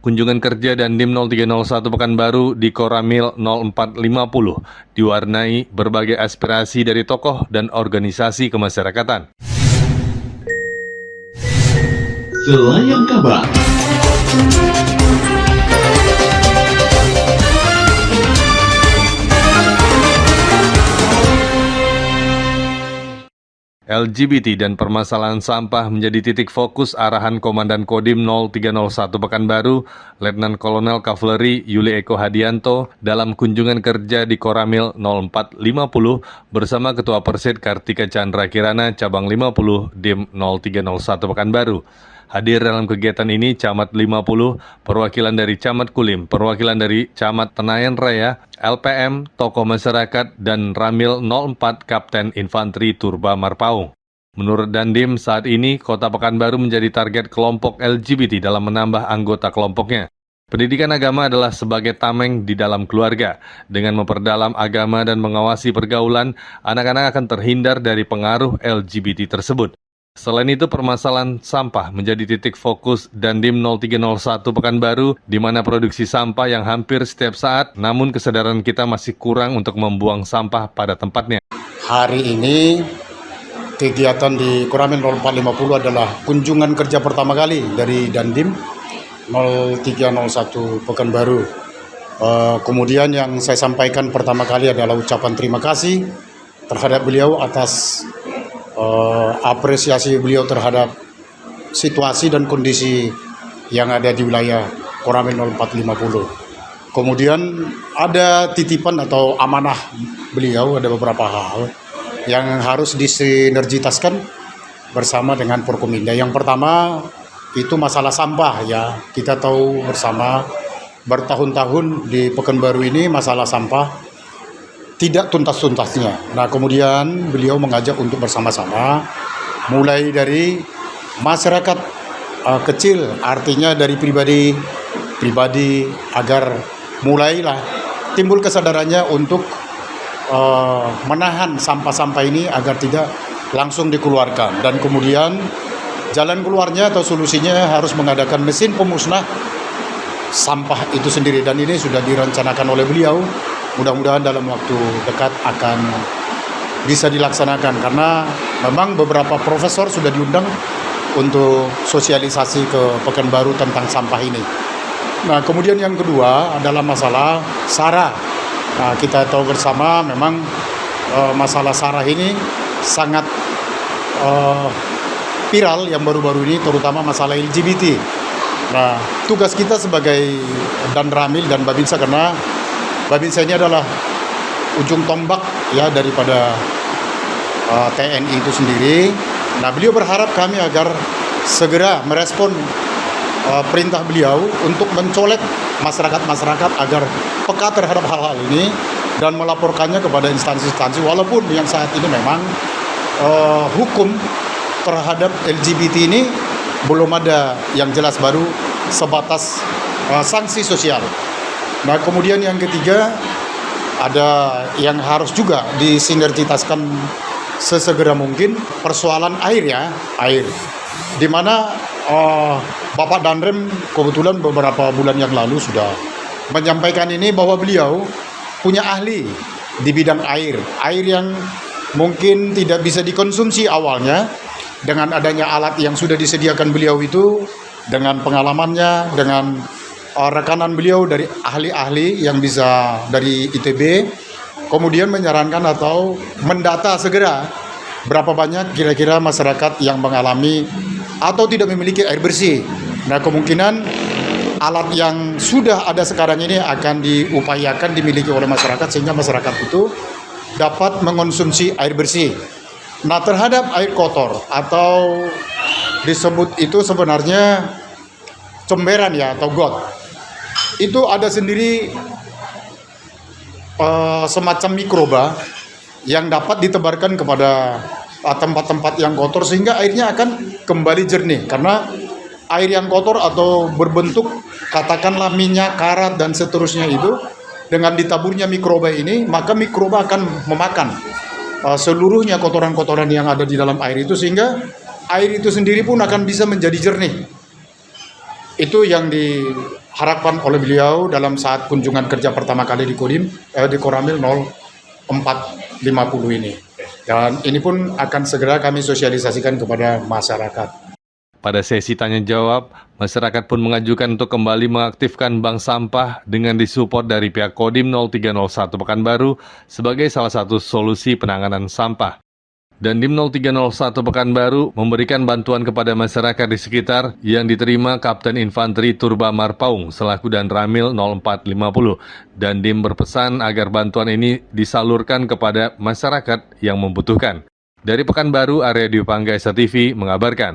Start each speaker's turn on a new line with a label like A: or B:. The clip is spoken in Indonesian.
A: Kunjungan kerja Dandim 0301 Pekanbaru di Koramil 0450 diwarnai berbagai aspirasi dari tokoh dan organisasi kemasyarakatan.
B: Selayang Kabar.
A: LGBT dan permasalahan sampah menjadi titik fokus arahan Komandan Kodim 0301 Pekanbaru, Letnan Kolonel Kavaleri Yuli Eko Hadianto dalam kunjungan kerja di Koramil 0450 bersama Ketua Persid Kartika Chandra Kirana Cabang 50 Dim 0301 Pekanbaru. Hadir dalam kegiatan ini Camat 50, perwakilan dari Camat Kulim, perwakilan dari Camat Tenayan Raya, LPM, tokoh masyarakat, dan Ramil 04 Kapten Infanteri Turba Marpaung. Menurut Dandim, saat ini Kota Pekanbaru menjadi target kelompok LGBT dalam menambah anggota kelompoknya. Pendidikan agama adalah sebagai tameng di dalam keluarga. Dengan memperdalam agama dan mengawasi pergaulan, anak-anak akan terhindar dari pengaruh LGBT tersebut. Selain itu, permasalahan sampah menjadi titik fokus Dandim 0301 Pekanbaru, di mana produksi sampah yang hampir setiap saat, namun kesadaran kita masih kurang untuk membuang sampah pada tempatnya.
C: Hari ini, kegiatan di Koramil 0450 adalah kunjungan kerja pertama kali dari Dandim 0301 Pekanbaru. Kemudian yang saya sampaikan pertama kali adalah ucapan terima kasih terhadap beliau atas apresiasi beliau terhadap situasi dan kondisi yang ada di wilayah Koramil 0450. Kemudian ada titipan atau amanah beliau, ada beberapa hal yang harus disinergitaskan bersama dengan Forkominda. Yang pertama itu masalah sampah ya. Kita tahu bersama bertahun-tahun di Pekanbaru ini masalah sampah tidak tuntas-tuntasnya. Nah, kemudian beliau mengajak untuk bersama-sama, mulai dari masyarakat kecil, artinya dari pribadi agar mulailah timbul kesadarannya untuk menahan sampah-sampah ini agar tidak langsung dikeluarkan. Dan kemudian jalan keluarnya atau solusinya harus mengadakan mesin pemusnah sampah itu sendiri. Dan ini sudah direncanakan oleh beliau. Mudah-mudahan dalam waktu dekat akan bisa dilaksanakan karena memang beberapa profesor sudah diundang untuk sosialisasi ke Pekanbaru tentang sampah ini. Nah, kemudian yang kedua adalah masalah SARA. Nah, kita tahu bersama memang masalah SARA ini sangat viral yang baru-baru ini, terutama masalah LGBT. Nah, tugas kita sebagai Danramil dan Babinsa, karena Babinsa ini adalah ujung tombak ya daripada TNI itu sendiri. Nah, beliau berharap kami agar segera merespon perintah beliau untuk mencolek masyarakat agar peka terhadap hal-hal ini dan melaporkannya kepada instansi-instansi, walaupun yang saat ini memang hukum terhadap LGBT ini belum ada yang jelas, baru sebatas sanksi sosial. Nah, kemudian yang ketiga ada yang harus juga disinergitaskan sesegera mungkin persoalan air ya, air. Di mana Bapak Danrem kebetulan beberapa bulan yang lalu sudah menyampaikan ini bahwa beliau punya ahli di bidang air yang mungkin tidak bisa dikonsumsi awalnya. Dengan adanya alat yang sudah disediakan beliau itu, dengan pengalamannya, dengan rekanan beliau dari ahli-ahli yang bisa dari ITB, kemudian menyarankan atau mendata segera berapa banyak kira-kira masyarakat yang mengalami atau tidak memiliki air bersih. Nah, kemungkinan alat yang sudah ada sekarang ini akan diupayakan dimiliki oleh masyarakat sehingga masyarakat itu dapat mengonsumsi air bersih. Nah, terhadap air kotor atau disebut itu sebenarnya comberan ya atau got, itu ada sendiri semacam mikroba yang dapat ditebarkan kepada tempat-tempat yang kotor sehingga airnya akan kembali jernih. Karena air yang kotor atau berbentuk katakanlah minyak, karat dan seterusnya itu, dengan ditaburnya mikroba ini, maka mikroba akan memakan seluruhnya kotoran-kotoran yang ada di dalam air itu, sehingga air itu sendiri pun akan bisa menjadi jernih. Itu yang harapan oleh beliau dalam saat kunjungan kerja pertama kali di Kodim, di Koramil 0450 ini. Dan ini pun akan segera kami sosialisasikan kepada masyarakat.
A: Pada sesi tanya jawab, masyarakat pun mengajukan untuk kembali mengaktifkan bank sampah dengan disupport dari pihak Kodim 0301 Pekanbaru sebagai salah satu solusi penanganan sampah. Dan Dim 0301 Pekanbaru memberikan bantuan kepada masyarakat di sekitar yang diterima Kapten Infanteri Turba Marpaung selaku Dan Ramil 0450. Dan Dim berpesan agar bantuan ini disalurkan kepada masyarakat yang membutuhkan. Dari Pekanbaru, Arya Dwi Pangga, SCTV mengabarkan.